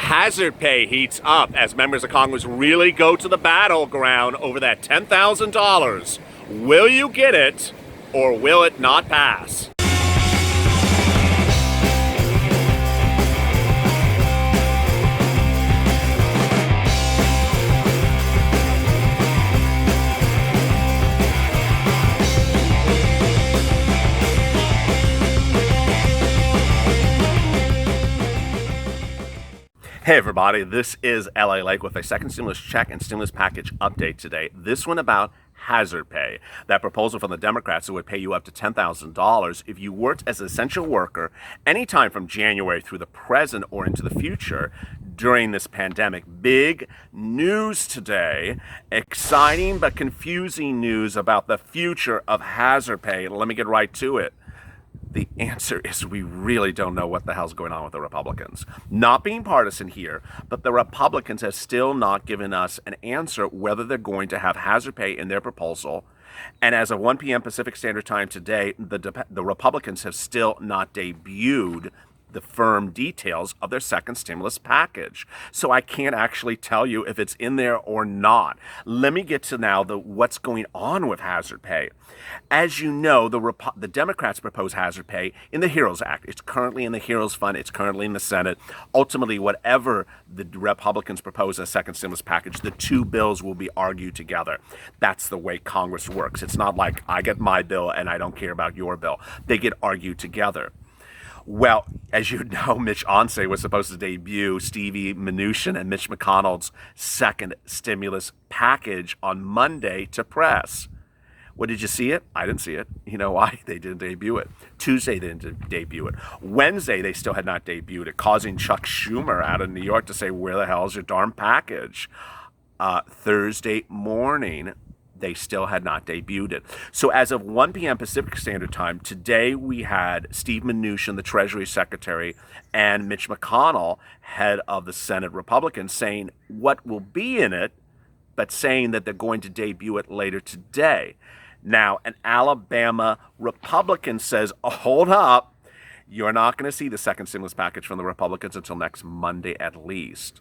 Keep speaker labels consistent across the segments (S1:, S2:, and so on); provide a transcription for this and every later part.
S1: Hazard pay heats up as members of Congress really go to the battleground over that $10,000. Will you get it, or will it not pass? Hey everybody, this is LALATE with a second stimulus check and stimulus package update today. This one about hazard pay, that proposal from the Democrats that would pay you up to $10,000 if you worked as an essential worker anytime from January through the present or into the future during this pandemic. Big news today, exciting but confusing news about the future of hazard pay. Let me get right to it. The answer is we really don't know what the hell's going on with the Republicans. Not being partisan here, but the Republicans have still not given us an answer whether they're going to have hazard pay in their proposal. And as of 1 p.m. Pacific Standard Time today, the Republicans have still not debuted the firm details of their second stimulus package. So I can't actually tell you if it's in there or not. Let me get to now what's going on with hazard pay. As you know, the Democrats propose hazard pay in the HEROES Act. It's currently in the HEROES Fund. It's currently in the Senate. Ultimately, whatever the Republicans propose in a second stimulus package, the two bills will be argued together. That's the way Congress works. It's not like I get my bill and I don't care about your bill. They get argued together. Well, as you know, Mitch Onse was supposed to debut Stevie Mnuchin and Mitch McConnell's second stimulus package on Monday to press. Well, did you see it? I didn't see it. You know why? They didn't debut it. Tuesday, they didn't debut it. Wednesday, they still had not debuted it, causing Chuck Schumer out of New York to say, where the hell is your darn package? Thursday morning, they still had not debuted it. So as of 1 p.m. Pacific Standard Time, today we had Steve Mnuchin, the Treasury Secretary, and Mitch McConnell, head of the Senate Republicans, saying what will be in it, but saying that they're going to debut it later today. Now, an Alabama Republican says, oh, hold up, you're not going to see the second stimulus package from the Republicans until next Monday at least.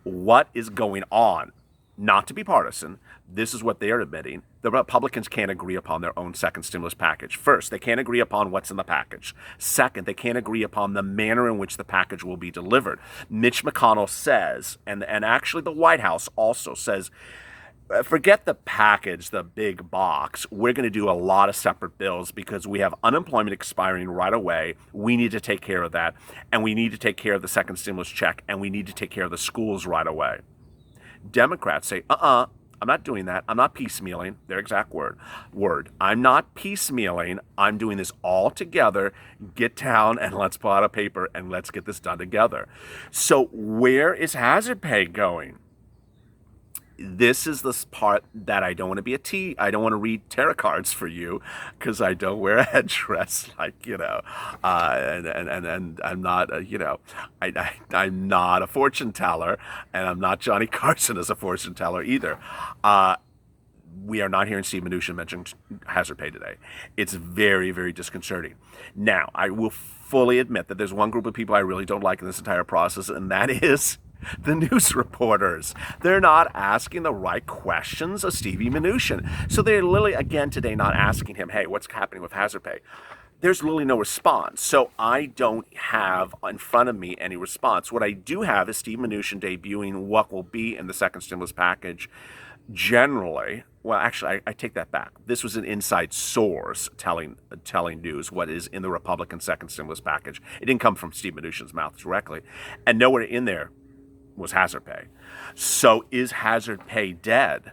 S1: What is going on? Not to be partisan, this is what they're admitting. The Republicans can't agree upon their own second stimulus package. First, they can't agree upon what's in the package. Second, they can't agree upon the manner in which the package will be delivered. Mitch McConnell says, and actually the White House also says, forget the package, the big box. We're going to do a lot of separate bills because we have unemployment expiring right away. We need to take care of that. And we need to take care of the second stimulus check. And we need to take care of the schools right away. Democrats say, I'm not doing that. I'm not piecemealing. Their exact word. I'm not piecemealing. I'm doing this all together. Get down and let's pull out a paper and let's get this done together. So where is hazard pay going? This is the part that I don't want to be I don't want to read tarot cards for you because I don't wear a headdress, like, and I'm not, I'm not a fortune teller, and I'm not Johnny Carson as a fortune teller either. We are not hearing Steve Mnuchin mention hazard pay today. It's very, very disconcerting. Now, I will fully admit that there's one group of people I really don't like in this entire process, and that is the news reporters. They're not asking the right questions of Stevie Mnuchin. So they're literally, again today, not asking him, hey, what's happening with hazard pay? There's literally no response. So I don't have in front of me any response. What I do have is Steve Mnuchin debuting what will be in the second stimulus package. Generally, well, actually, I take that back. This was an inside source telling news what is in the Republican second stimulus package. It didn't come from Steve Mnuchin's mouth directly. And nowhere in there was hazard pay. So is hazard pay dead?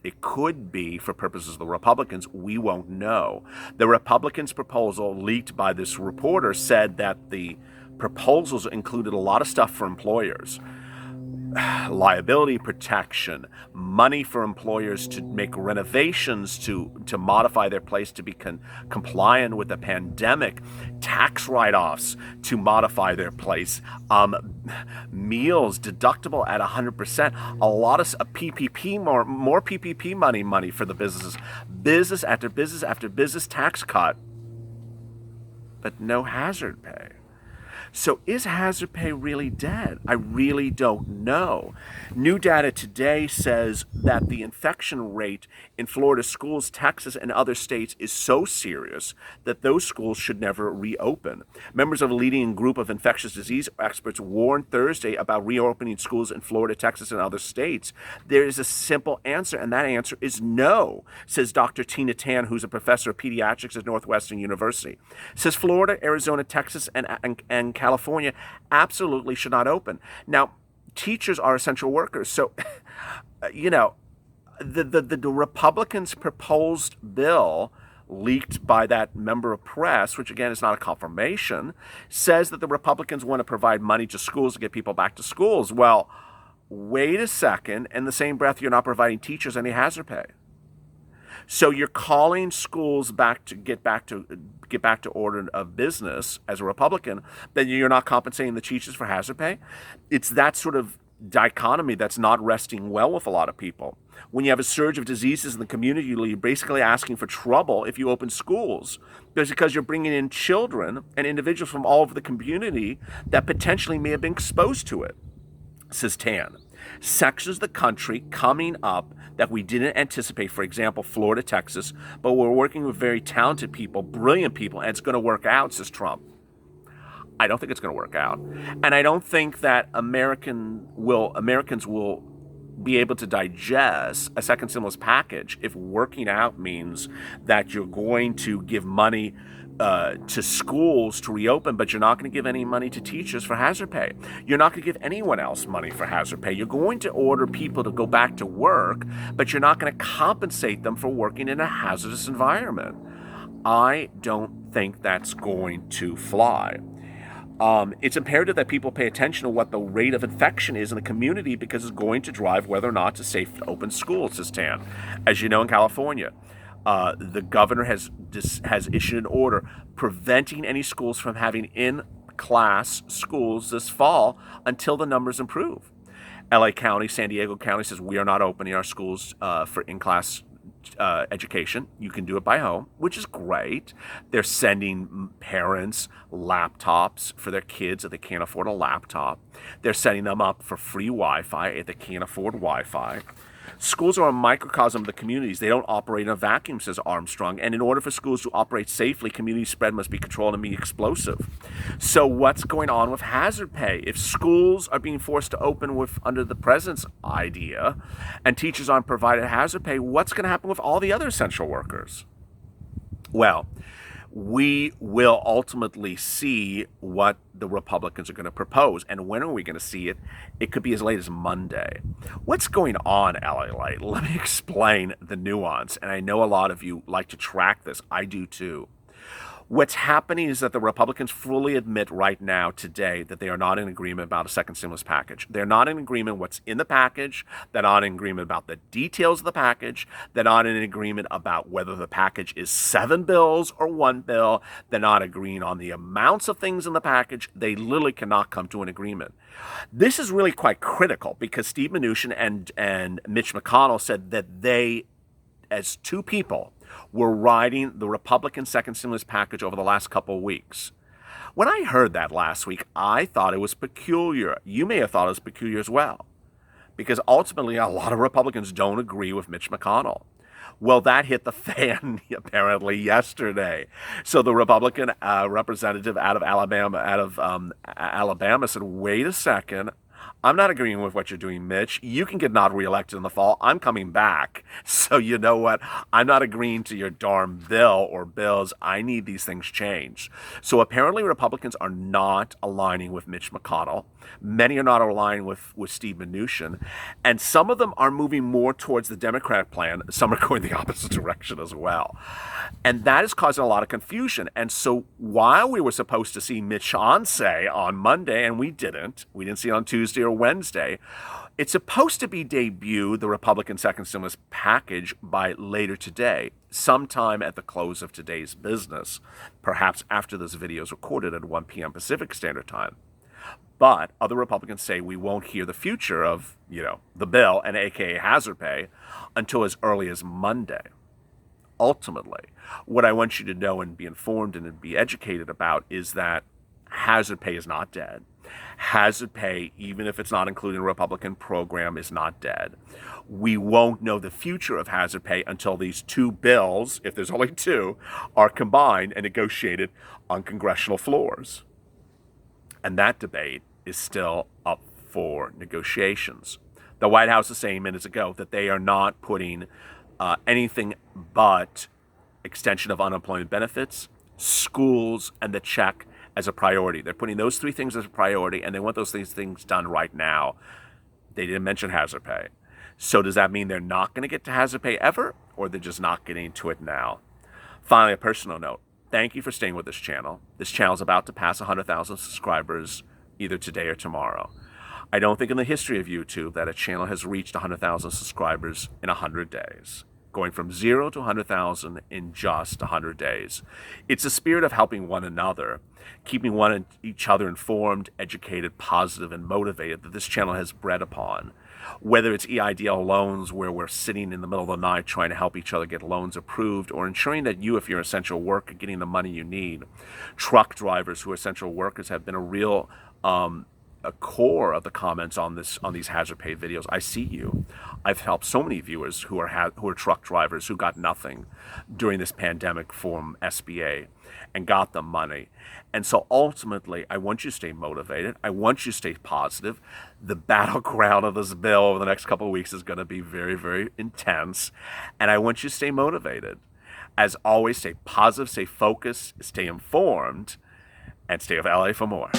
S1: It could be for purposes of the Republicans. We won't know. The Republicans' proposal leaked by this reporter said that the proposals included a lot of stuff for employers. Liability protection, money for employers to make renovations to modify their place to be compliant with the pandemic, tax write-offs to modify their place, meals deductible at 100%, a lot of PPP, more PPP money for the businesses, business after business after business tax cut, but no hazard pay. So is hazard pay really dead? I really don't know. New data today says that the infection rate in Florida schools, Texas, and other states is so serious that those schools should never reopen. Members of a leading group of infectious disease experts warned Thursday about reopening schools in Florida, Texas, and other states. There is a simple answer, and that answer is no, says Dr. Tina Tan, who's a professor of pediatrics at Northwestern University. Says Florida, Arizona, Texas, and California absolutely should not open. Now, teachers are essential workers, so you know, the Republicans' proposed bill, leaked by that member of press, which again is not a confirmation, says that the Republicans want to provide money to schools to get people back to schools. Well, wait a second. In the same breath, you're not providing teachers any hazard pay. So you're calling schools back to get back to order of business as a Republican, then you're not compensating the teachers for hazard pay. It's that sort of dichotomy that's not resting well with a lot of people. When you have a surge of diseases in the community, you're basically asking for trouble if you open schools. Because you're bringing in children and individuals from all over the community that potentially may have been exposed to it, says Tan. Sections of the country coming up that we didn't anticipate, for example, Florida, Texas, but we're working with very talented people, brilliant people, and it's going to work out, says Trump. I don't think it's going to work out. And I don't think that Americans will be able to digest a second stimulus package if working out means that you're going to give money to schools to reopen, but you're not going to give any money to teachers for hazard pay. You're not going to give anyone else money for hazard pay. You're going to order people to go back to work, but you're not going to compensate them for working in a hazardous environment. I don't think that's going to fly. It's imperative that people pay attention to what the rate of infection is in the community because it's going to drive whether or not it's safe to open schools, says Tan. As you know, in California, the governor has issued an order preventing any schools from having in-class schools this fall until the numbers improve. LA County, San Diego County says we are not opening our schools for in-class education. You can do it by home, which is great. They're sending parents laptops for their kids if they can't afford a laptop. They're setting them up for free Wi-Fi if they can't afford Wi-Fi. Schools are a microcosm of the communities. They don't operate in a vacuum, says Armstrong. And in order for schools to operate safely, community spread must be controlled and be explosive. So what's going on with hazard pay? If schools are being forced to open under the president's idea and teachers aren't provided hazard pay, what's going to happen with all the other essential workers? Well, we will ultimately see what the Republicans are going to propose. And when are we going to see it? It could be as late as Monday. What's going on, LALATE? Let me explain the nuance. And I know a lot of you like to track this. I do too. What's happening is that the Republicans fully admit right now, today, that they are not in agreement about a second stimulus package. They're not in agreement what's in the package. They're not in agreement about the details of the package. They're not in agreement about whether the package is 7 bills or 1 bill. They're not agreeing on the amounts of things in the package. They literally cannot come to an agreement. This is really quite critical because Steve Mnuchin and Mitch McConnell said that they, as two people, were riding the Republican second stimulus package over the last couple of weeks. When I heard that last week, I thought it was peculiar. You may have thought it was peculiar as well, because ultimately a lot of Republicans don't agree with Mitch McConnell. Well, that hit the fan apparently yesterday. So the Republican representative out of Alabama said, "Wait a second. I'm not agreeing with what you're doing, Mitch. You can get not reelected in the fall. I'm coming back. So you know what? I'm not agreeing to your darn bill or bills. I need these things changed." So apparently Republicans are not aligning with Mitch McConnell. Many are not aligning with Steve Mnuchin. And some of them are moving more towards the Democratic plan. Some are going the opposite direction as well. And that is causing a lot of confusion. And so while we were supposed to see Mitch on Monday, and we didn't see it on Tuesday or Wednesday, it's supposed to be debuted, the Republican second stimulus package, by later today, sometime at the close of today's business, perhaps after this video is recorded at 1 p.m. Pacific Standard Time. But other Republicans say we won't hear the future of, the bill and AKA hazard pay until as early as Monday. Ultimately, what I want you to know and be informed and be educated about is that hazard pay is not dead. Hazard pay, even if it's not included in a Republican program, is not dead. We won't know the future of hazard pay until these two bills, if there's only two, are combined and negotiated on congressional floors. And that debate is still up for negotiations. The White House is saying minutes ago that they are not putting anything but extension of unemployment benefits, schools, and the check as a priority. They're putting those three things as a priority, and they want those things done right now. They didn't mention hazard pay. So does that mean they're not going to get to hazard pay ever, or they're just not getting to it now? Finally, a personal note. Thank you for staying with this channel. This channel is about to pass 100,000 subscribers either today or tomorrow. I don't think in the history of YouTube that a channel has reached 100,000 subscribers in 100 days. Going from 0 to 100,000 in just 100 days. It's a spirit of helping one another, keeping each other informed, educated, positive, and motivated that this channel has bred upon. Whether it's EIDL loans, where we're sitting in the middle of the night trying to help each other get loans approved, or ensuring that you, if you're essential worker, getting the money you need. Truck drivers who are essential workers have been a real a core of the comments on these hazard pay videos. I see you. I've helped so many viewers who are truck drivers who got nothing during this pandemic from SBA and got them money. And so ultimately, I want you to stay motivated. I want you to stay positive. The battleground of this bill over the next couple of weeks is going to be very, very intense. And I want you to stay motivated. As always, stay positive, stay focused, stay informed, and stay with LA for more.